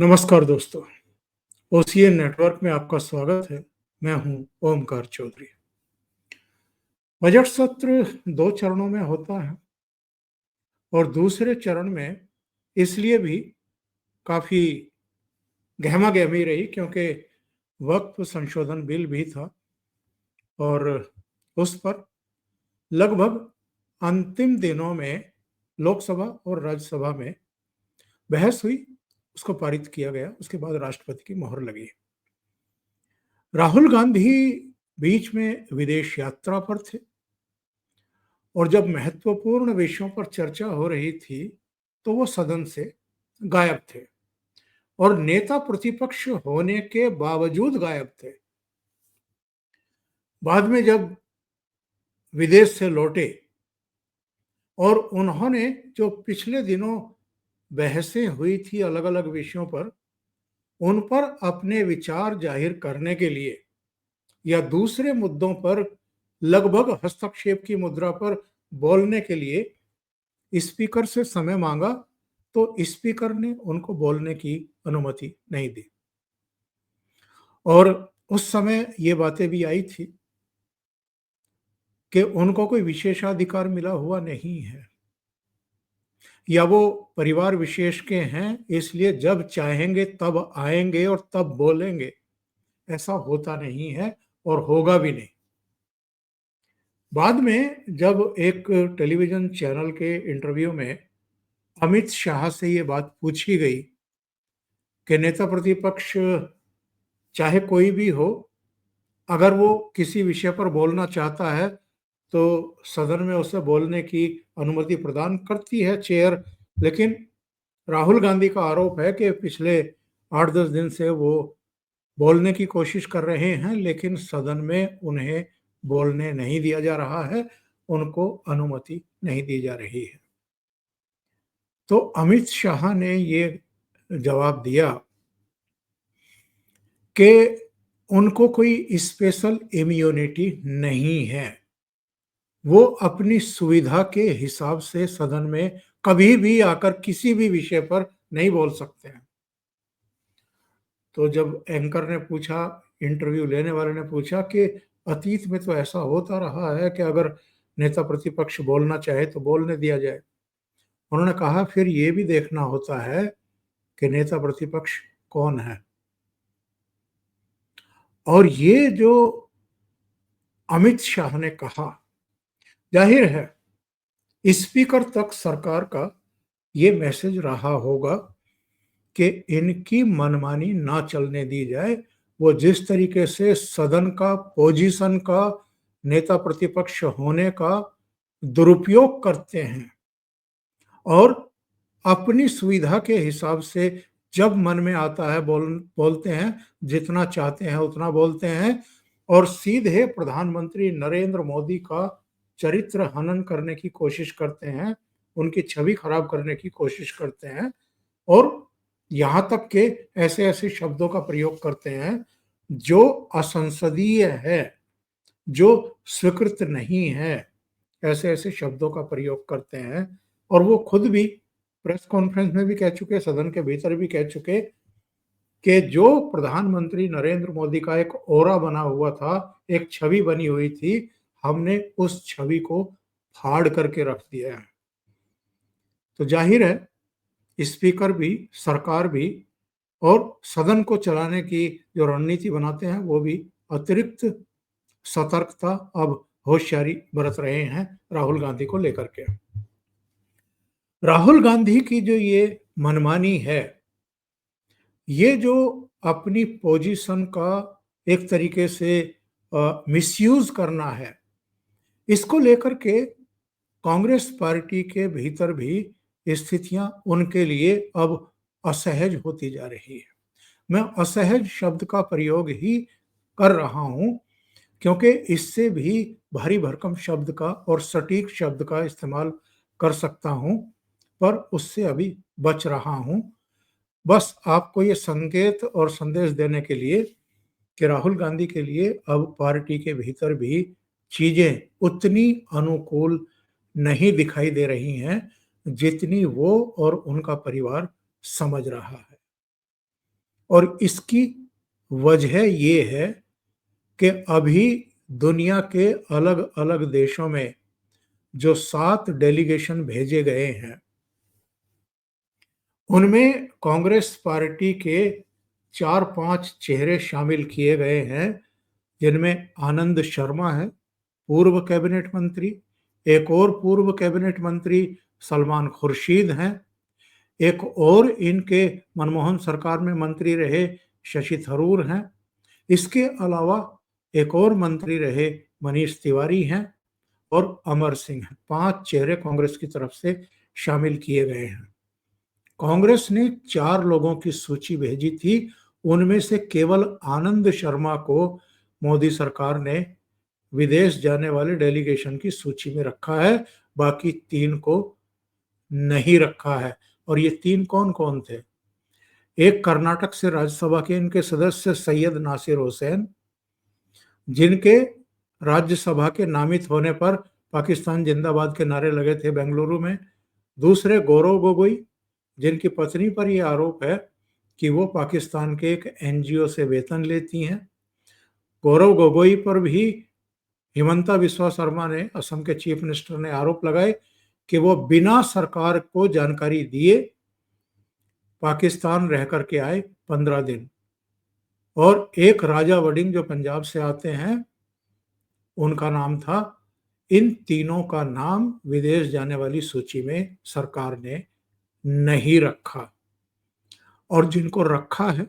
नमस्कार दोस्तों, OCN network में आपका स्वागत है। मैं हूं ओमकार चौधरी। बजट सत्र 2 चरणों में होता है और दूसरे चरण में इसलिए भी काफ़ी गहमा-गहमी रही क्योंकि वक़्फ संशोधन बिल भी था और उस पर लगभग अंतिम दिनों में लोकसभा और राज्यसभा में बहस हुई, उसको पारित किया गया, उसके बाद राष्ट्रपति की मोहर लगी। राहुल गांधी बीच में विदेश यात्रा पर थे और जब महत्वपूर्ण विषयों पर चर्चा हो रही थी, तो वो सदन से गायब थे और नेता प्रतिपक्ष होने के बावजूद गायब थे। बाद में जब विदेश से लौटे और उन्होंने जो पिछले दिनों बहसें हुई थी अलग-अलग विषयों पर, उन पर अपने विचार जाहिर करने के लिए या दूसरे मुद्दों पर लगभग हस्तक्षेप की मुद्रा पर बोलने के लिए स्पीकर से समय मांगा, तो स्पीकर ने उनको बोलने की अनुमति नहीं दी। और उस समय ये बातें भी आई थी कि उनको कोई विशेषाधिकार मिला हुआ नहीं है या वो परिवार विशेष के हैं, इसलिए जब चाहेंगे तब आएँगे और तब बोलेंगे। ऐसा होता नहीं है और होगा भी नहीं। बाद में जब एक टेलीविज़न चैनल के इंटरव्यू में अमित शाह से ये बात पूछी गई कि नेता प्रतिपक्ष चाहे कोई भी हो, अगर वो किसी विषय पर बोलना चाहता है, तो सदन में उसे बोलने की अनुमति प्रदान करती है चेयर। लेकिन राहुल गांधी का आरोप है कि पिछले 8-10 दिन से वो बोलने की कोशिश कर रहे हैं, लेकिन सदन में उन्हें बोलने नहीं दिया जा रहा है, उनको अनुमति नहीं दी जा रही है। तो अमित शाह ने ये जवाब दिया कि उनको कोई स्पेशल इम्यूनिटी नहीं है। वो अपनी सुविधा के हिसाब से सदन में कभी भी आकर किसी भी विषय पर नहीं बोल सकते हैं। तो जब एंकर ने पूछा, इंटरव्यू लेने वाले ने पूछा कि अतीत में तो ऐसा होता रहा है कि अगर नेता प्रतिपक्ष बोलना चाहे तो बोलने दिया जाए। उन्होंने कहा फिर ये भी देखना होता है कि नेता प्रतिपक्ष कौन है। और ये जो अमित शाह ने कहा, जाहिर है स्पीकर तक सरकार का ये मैसेज रहा होगा कि इनकी मनमानी ना चलने दी जाए। वो जिस तरीके से सदन का पोजीशन का, नेता प्रतिपक्ष होने का दुरुपयोग करते हैं और अपनी सुविधा के हिसाब से जब मन में आता है बोलते हैं, जितना चाहते हैं उतना बोलते हैं और सीधे प्रधानमंत्री नरेंद्र मोदी का चरित्र हनन करने की कोशिश करते हैं, उनकी छवि खराब करने की कोशिश करते हैं और यहाँ तक के ऐसे-ऐसे शब्दों का प्रयोग करते हैं जो असंसदीय है, जो स्वीकृत नहीं है। ऐसे-ऐसे शब्दों का प्रयोग करते हैं और वो खुद भी प्रेस कॉन्फ्रेंस में भी कह चुके, सदन के भीतर भी कह चुके कि जो प्रधानमंत्री नरेंद्र मोदी का एक ऑरा बना हुआ था, एक छवि बनी हुई थी, हमने उस छवि को फाड़ करके रख दिया है। तो जाहिर है स्पीकर भी, सरकार भी और सदन को चलाने की जो रणनीति बनाते हैं, वो भी अतिरिक्त सतर्कता, अब होशियारी बरत रहे हैं राहुल गांधी को लेकर के। राहुल गांधी की जो ये मनमानी है, ये जो अपनी पोजीशन का एक तरीके से मिसयूज करना है, इसको लेकर के कांग्रेस पार्टी के भीतर भी स्थितियां उनके लिए अब असहज होती जा रही है। मैं असहज शब्द का प्रयोग ही कर रहा हूं क्योंकि इससे भी भारी भरकम शब्द का और सटीक शब्द का इस्तेमाल कर सकता हूं, पर उससे अभी बच रहा हूं। बस आपको ये संकेत और संदेश देने के लिए कि राहुल गांधी के लिए अब पार्टी के भीतर भी चीजें उतनी अनुकूल नहीं दिखाई दे रही हैं जितनी वो और उनका परिवार समझ रहा है। और इसकी वजह ये है कि अभी दुनिया के अलग अलग देशों में जो 7 डेलीगेशन भेजे गए हैं, उनमें कांग्रेस पार्टी के 4-5 चेहरे शामिल किए गए हैं, जिनमें आनंद शर्मा है, पूर्व कैबिनेट मंत्री। एक और पूर्व कैबिनेट मंत्री सलमान खुर्शीद हैं। एक और इनके मनमोहन सरकार में मंत्री रहे शशि थरूर हैं। इसके अलावा एक और मंत्री रहे मनीष तिवारी हैं और अमर सिंह हैं। 5 चेहरे कांग्रेस की तरफ से शामिल किए गए हैं। कांग्रेस ने 4 लोगों की सूची भेजी थी, उनमें से केवल आनंद शर्मा को मोदी सरकार ने विदेश जाने वाले डेलीगेशन की सूची में रखा है, बाकी 3 को नहीं रखा है। और ये 3 कौन कौन थे? एक कर्नाटक से राज्यसभा के इनके सदस्य सैयद नासिर हुसैन, जिनके राज्यसभा के नामित होने पर पाकिस्तान जिंदाबाद के नारे लगे थे बेंगलुरु में। दूसरे गौरव गोगोई, जिनकी पत्नी पर यह आरोप है कि वो पाकिस्तान के एक एनजीओ से वेतन लेती हैं। गौरव गोगोई पर भी हिमंता बिस्वा शर्मा ने, असम के चीफ मिनिस्टर ने आरोप लगाए कि वो बिना सरकार को जानकारी दिए पाकिस्तान रह करके आए 15 दिन। और एक राजा वडिंग जो पंजाब से आते हैं, उनका नाम था। इन तीनों का नाम विदेश जाने वाली सूची में सरकार ने नहीं रखा। और जिनको रखा है,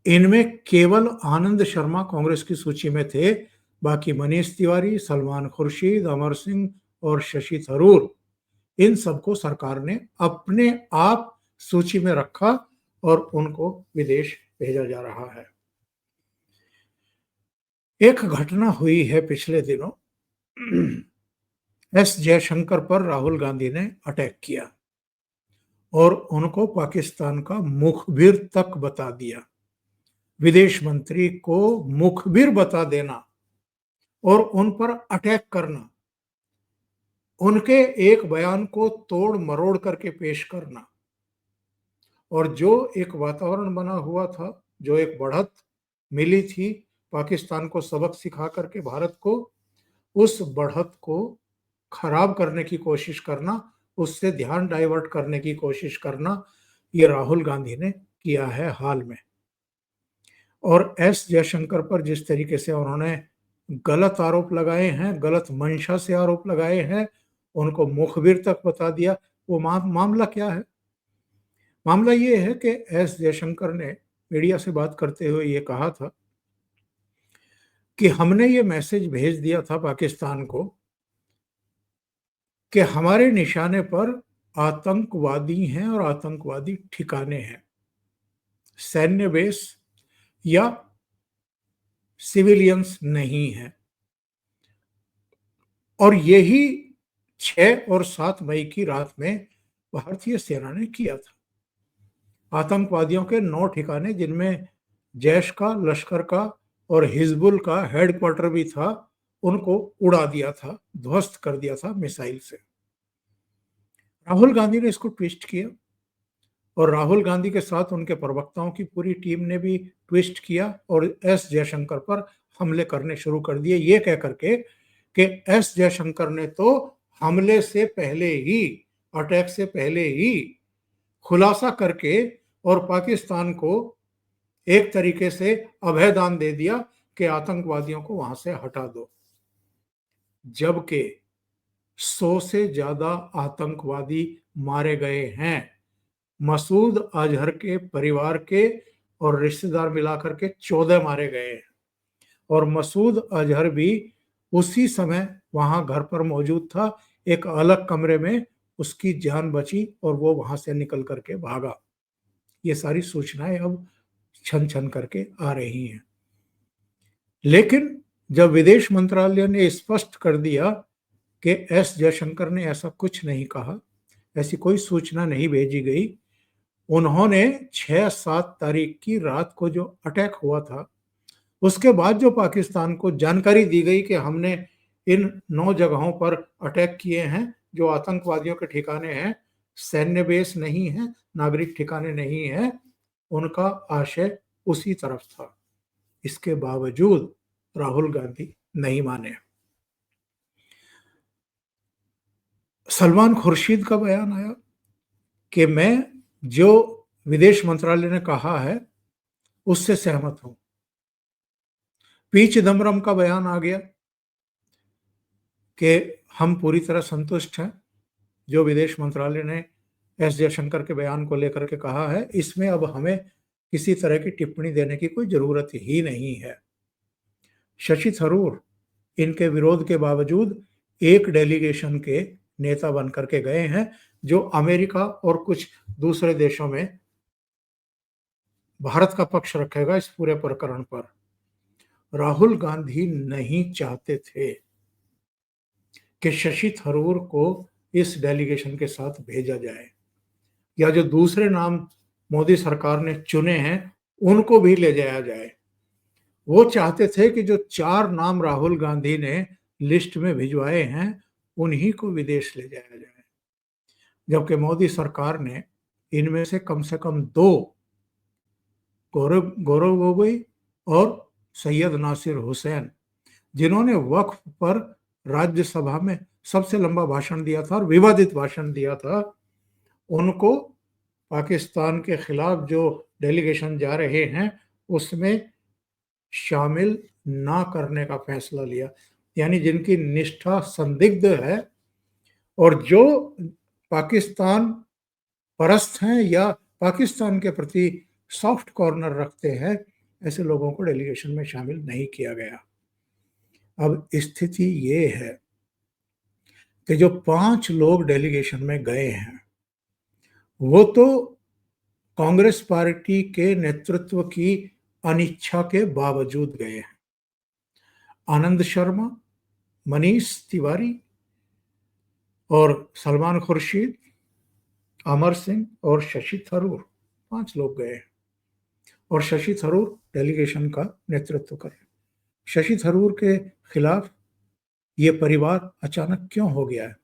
इनमें केवल आनंद शर्मा कांग्रेस की सूची में थे, बाकी मनीष तिवारी, सलमान खुर्शीद, अमर सिंह और शशि थरूर, इन सबको सरकार ने अपने आप सूची में रखा और उनको विदेश भेजा जा रहा है। एक घटना हुई है पिछले दिनों। एस जयशंकर पर राहुल गांधी ने अटैक किया और उनको पाकिस्तान का मुखबिर तक बता दिया। विदेश मंत्री को मुखबिर बता देना और उन पर अटैक करना, उनके एक बयान को तोड़ मरोड़ करके पेश करना, और जो एक वातावरण बना हुआ था, जो एक बढ़त मिली थी पाकिस्तान को सबक सिखा करके भारत को, उस बढ़त को खराब करने की कोशिश करना, उससे ध्यान डाइवर्ट करने की कोशिश करना, ये राहुल गांधी ने किया है हाल में। और एस जयशंकर पर जिस तरीके से उन्होंने गलत आरोप लगाए हैं, गलत मंशा से आरोप लगाए हैं, उनको मुखबिर तक बता दिया। वो मामला क्या है? मामला ये है कि एस जयशंकर ने मीडिया से बात करते हुए ये कहा था कि हमने ये मैसेज भेज दिया था पाकिस्तान को कि हमारे निशाने पर आतंकवादी हैं और आतंकवादी ठिकाने हैं, सैन्य बेस या सिविलियंस नहीं है। और यही 6 और 7 मई की रात में भारतीय सेना ने किया था। आतंकवादियों के 9 ठिकाने, जिनमें जैश का, लश्कर का और हिजबुल का हेडक्वार्टर भी था, उनको उड़ा दिया था, ध्वस्त कर दिया था मिसाइल से। राहुल गांधी ने इसको ट्विस्ट किया और राहुल गांधी के साथ उनके प्रवक्ताओं की पूरी टीम ने भी ट्विस्ट किया और एस जयशंकर पर हमले करने शुरू कर दिए, ये कह करके कि एस जयशंकर ने तो हमले से पहले ही, अटैक से पहले ही खुलासा करके और पाकिस्तान को एक तरीके से अभयदान दे दिया कि आतंकवादियों को वहां से हटा दो। जबकि 100 से ज्यादा आतंकवादी मारे गए हैं। मसूद अजहर के परिवार के और रिश्तेदार मिलाकर के 14 मारे गए हैं। और मसूद अजहर भी उसी समय वहां घर पर मौजूद था, एक अलग कमरे में उसकी जान बची और वो वहां से निकल करके भागा। ये सारी सूचनाएं अब छन छन करके आ रही हैं। लेकिन जब विदेश मंत्रालय ने स्पष्ट कर दिया कि एस जयशंकर ने ऐसा कुछ नहीं कहा, ऐसी कोई सूचना नहीं भेजी गई, उन्होंने 6-7 तारीख की रात को जो अटैक हुआ था, उसके बाद जो पाकिस्तान को जानकारी दी गई कि हमने इन 9 जगहों पर अटैक किए हैं जो आतंकवादियों के ठिकाने हैं, सैन्य बेस नहीं है, नागरिक ठिकाने नहीं है, उनका आशय उसी तरफ था। इसके बावजूद राहुल गांधी नहीं माने। सलमान खुर्शीद का बयान आया कि मैं जो विदेश मंत्रालय ने कहा है उससे सहमत हूं। पी चिदम्बरम का बयान आ गया कि हम पूरी तरह संतुष्ट हैं। जो विदेश मंत्रालय ने एस जयशंकर के बयान को लेकर के कहा है, इसमें अब हमें किसी तरह की टिप्पणी देने की कोई जरूरत ही नहीं है। शशि थरूर इनके विरोध के बावजूद एक डेलीगेशन के नेता बनकर के गए हैं, जो अमेरिका और कुछ दूसरे देशों में भारत का पक्ष रखेगा इस पूरे प्रकरण पर। राहुल गांधी नहीं चाहते थे कि शशि थरूर को इस डेलीगेशन के साथ भेजा जाए, या जो दूसरे नाम मोदी सरकार ने चुने हैं उनको भी ले जाया जाए। वो चाहते थे कि जो 4 नाम राहुल गांधी ने लिस्ट में भिजवाए हैं उन्हीं को विदेश ले जाया जाए, जबकि मोदी सरकार ने इनमें से कम 2 गौरव गोगोई और सैयद नासिर हुसैन, जिन्होंने वक्फ पर राज्यसभा में सबसे लंबा भाषण दिया था और विवादित भाषण दिया था, उनको पाकिस्तान के खिलाफ जो डेलीगेशन जा रहे हैं उसमें शामिल ना करने का फैसला लिया। यानी जिनकी निष्ठा संदिग्ध है और जो पाकिस्तान परस्त हैं या पाकिस्तान के प्रति सॉफ्ट कॉर्नर रखते हैं, ऐसे लोगों को डेलीगेशन में शामिल नहीं किया गया। अब स्थिति ये है कि जो 5 लोग डेलीगेशन में गए हैं वो तो कांग्रेस पार्टी के नेतृत्व की अनिच्छा के बावजूद गए हैं। आनंद शर्मा, मनीष तिवारी और सलमान खुर्शीद, अमर सिंह और शशि थरूर, 5 लोग गए हैं और शशि थरूर डेलीगेशन का नेतृत्व कर रहे हैं। शशि थरूर के खिलाफ ये परिवार अचानक क्यों हो गया है?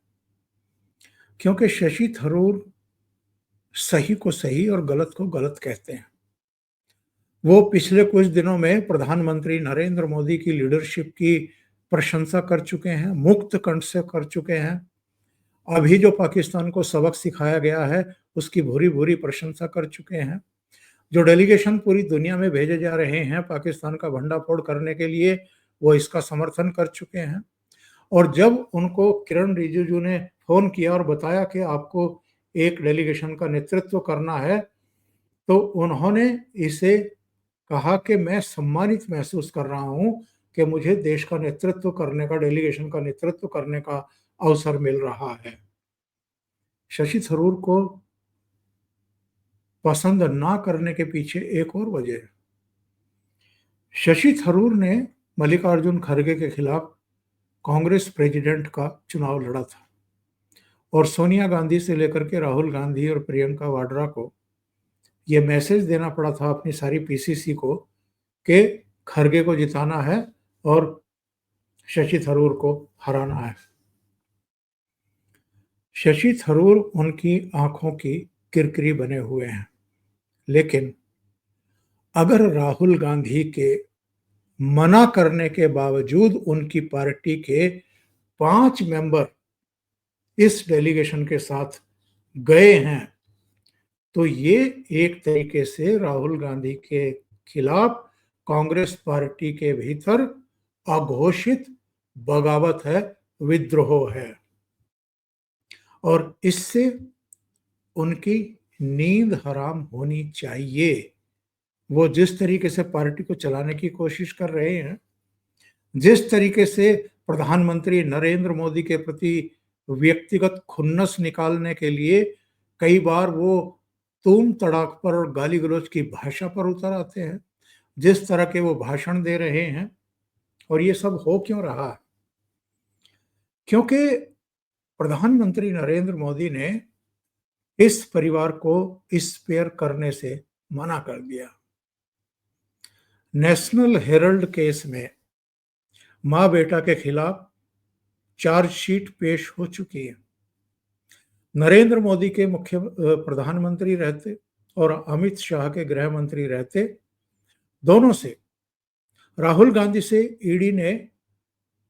क्योंकि शशि थरूर सही को सही और गलत को गलत कहते हैं। वो पिछले कुछ दिनों में प्रधानमंत्री नरेंद्र मोदी की लीडरशिप की प्रशंसा कर चुके हैं, मुक्त कंठ से कर चुके हैं। अभी जो पाकिस्तान को सबक सिखाया गया है उसकी भूरी भूरी प्रशंसा कर चुके हैं। जो डेलीगेशन पूरी दुनिया में भेजे जा रहे हैं पाकिस्तान का भंडाफोड़ करने के लिए, वो इसका समर्थन कर चुके हैं। और जब उनको किरण रिजिजू ने फोन किया और बताया कि आपको एक डेलीगेशन का नेतृत्व करना है, तो उन्होंने इसे कहा कि मैं सम्मानित महसूस कर रहा हूं कि मुझे देश का नेतृत्व करने का, डेलीगेशन का नेतृत्व करने का अवसर मिल रहा है। शशि थरूर को पसंद ना करने के पीछे एक और वजह है। शशि थरूर ने मल्लिकार्जुन खड़गे के खिलाफ कांग्रेस प्रेसिडेंट का चुनाव लड़ा था और सोनिया गांधी से लेकर के राहुल गांधी और प्रियंका वाड्रा को यह मैसेज देना पड़ा था अपनी सारी पीसीसी को कि खड़गे को जिताना है और शशि थरूर को हराना है। शशि थरूर उनकी आंखों की किरकिरी बने हुए हैं, लेकिन अगर राहुल गांधी के मना करने के बावजूद उनकी पार्टी के 5 मेंबर इस डेलीगेशन के साथ गए हैं, तो ये एक तरीके से राहुल गांधी के खिलाफ कांग्रेस पार्टी के भीतर अघोषित बगावत है, विद्रोह है, और इससे उनकी नींद हराम होनी चाहिए। वो जिस तरीके से पार्टी को चलाने की कोशिश कर रहे हैं, जिस तरीके से प्रधानमंत्री नरेंद्र मोदी के प्रति व्यक्तिगत खुन्नस निकालने के लिए कई बार वो तूम तड़ाक पर और गाली गलौज की भाषा पर उतर आते हैं, जिस तरह के वो भाषण दे रहे हैं, और ये सब हो क्यों रहा है? क्योंकि प्रधानमंत्री नरेंद्र मोदी ने इस परिवार को स्पेयर करने से मना कर दिया। नेशनल हेरल्ड केस में मां बेटा के खिलाफ चार्जशीट पेश हो चुकी है। नरेंद्र मोदी के मुख्य प्रधानमंत्री रहते और अमित शाह के गृह मंत्री रहते, दोनों से राहुल गांधी से ईडी ने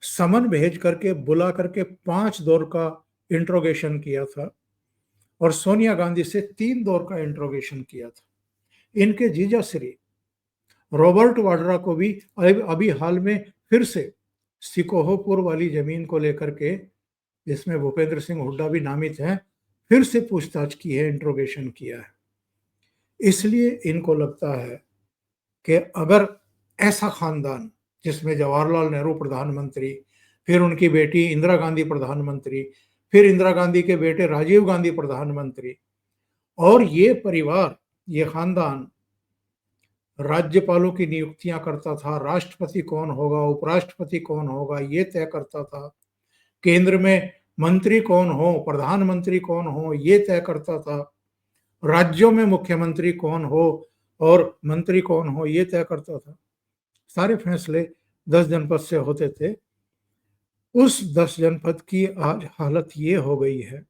समन भेज करके बुला करके 5 दौर का इंट्रोगेशन किया था और सोनिया गांधी से 3 दौर का इंट्रोगेशन किया था। इनके जीजा श्री रॉबर्ट वाड्रा को भी अभी हाल में फिर से सिकोहोपुर वाली जमीन को लेकर के, जिसमें भूपेंद्र सिंह हुड्डा भी नामित हैं, फिर से पूछताछ की है, इंट्रोगेशन किया है। इसलिए इनको लगता है कि अगर ऐसा खानदान जिसमें जवाहरलाल नेहरू प्रधानमंत्री, फिर उनकी बेटी इंदिरा गांधी प्रधानमंत्री, फिर इंदिरा गांधी के बेटे राजीव गांधी प्रधानमंत्री, और ये परिवार, ये खानदान राज्यपालों की नियुक्तियां करता था, राष्ट्रपति कौन होगा, उपराष्ट्रपति कौन होगा ये तय करता था, केंद्र में मंत्री कौन हो, प्रधानमंत्री कौन हो ये तय करता था, राज्यों में मुख्यमंत्री कौन हो और मंत्री कौन हो ये तय करता था। सारे फैसले 10 जनपद से होते थे। उस 10 जनपद की आज हालत ये हो गई है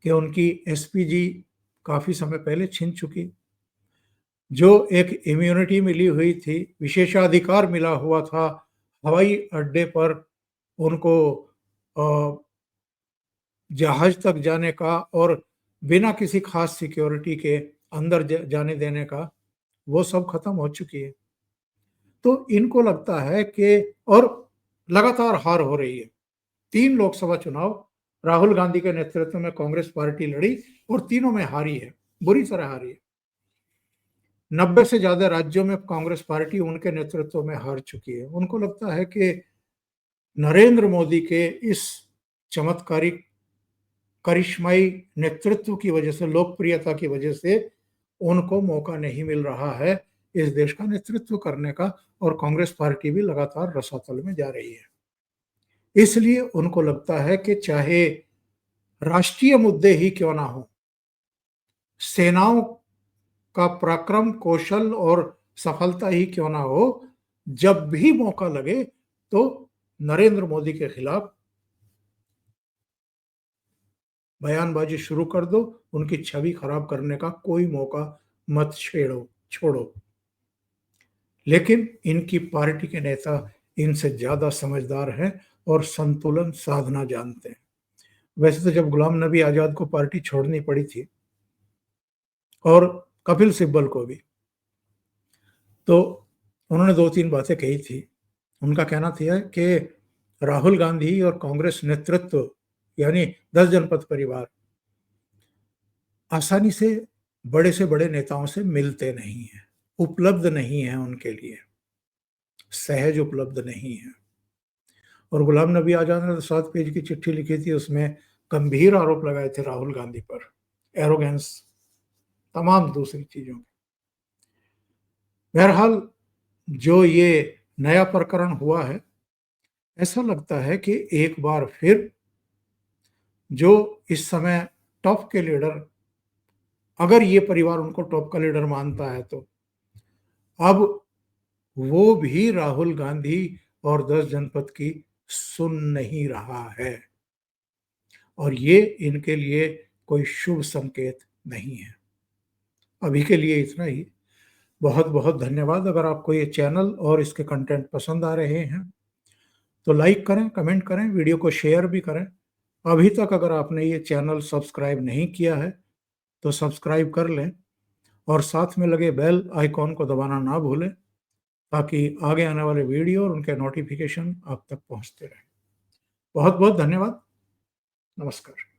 कि उनकी एसपीजी काफी समय पहले छिन चुकी, जो एक इम्यूनिटी मिली हुई थी, विशेषाधिकार मिला हुआ था हवाई अड्डे पर उनको जहाज तक जाने का और बिना किसी खास सिक्योरिटी के अंदर जाने देने का, वो सब खत्म हो चुकी है। तो इनको लगता है कि, और लगातार हार हो रही है, 3 लोकसभा चुनाव राहुल गांधी के नेतृत्व में कांग्रेस पार्टी लड़ी और तीनों में हारी है, बुरी तरह हारी है। 90 से ज्यादा राज्यों में कांग्रेस पार्टी उनके नेतृत्व में हार चुकी है। उनको लगता है कि नरेंद्र मोदी के इस चमत्कारिक करिश्माई नेतृत्व की वजह से, लोकप्रियता की वजह से उनको मौका नहीं मिल रहा है इस देश का नेतृत्व करने का, और कांग्रेस पार्टी भी लगातार रसातल में जा रही है। इसलिए उनको लगता है कि चाहे राष्ट्रीय मुद्दे ही क्यों ना हो, सेनाओं का पराक्रम, कौशल और सफलता ही क्यों ना हो, जब भी मौका लगे तो नरेंद्र मोदी के खिलाफ बयानबाजी शुरू कर दो, उनकी छवि खराब करने का कोई मौका मत छोड़ो। लेकिन इनकी पार्टी के नेता इनसे ज्यादा समझदार हैं और संतुलन साधना जानते हैं। वैसे तो जब गुलाम नबी आजाद को पार्टी छोड़नी पड़ी थी, और कपिल सिब्बल को भी, तो उन्होंने 2-3 बातें कही थी। उनका कहना था कि राहुल गांधी और कांग्रेस नेतृत्व यानी 10 जनपद परिवार आसानी से बड़े नेताओं से मिलते नहीं हैं, उपलब्ध नहीं है, उनके लिए सहज उपलब्ध नहीं है। और गुलाम नबी आजाद ने तो 7 पेज की चिट्ठी लिखी थी, उसमें गंभीर आरोप लगाए थे राहुल गांधी पर, एरोगेंस, तमाम दूसरी चीजों के। बहरहाल जो ये नया प्रकरण हुआ है, ऐसा लगता है कि एक बार फिर जो इस समय टॉप के लीडर, अगर ये परिवार उनको टॉप का लीडर मानता है, तो अब वो भी राहुल गांधी और 10 जनपद की सुन नहीं रहा है, और ये इनके लिए कोई शुभ संकेत नहीं है। अभी के लिए इतना ही। बहुत बहुत धन्यवाद। अगर आपको ये चैनल और इसके कंटेंट पसंद आ रहे हैं तो लाइक करें, कमेंट करें, वीडियो को शेयर भी करें। अभी तक अगर आपने ये चैनल सब्सक्राइब नहीं किया है तो सब्सक्राइब कर लें, और साथ में लगे बेल आइकॉन को दबाना ना भूलें, ताकि आगे आने वाले वीडियो और उनके नोटिफिकेशन आप तक पहुंचते रहें। बहुत बहुत धन्यवाद। नमस्कार।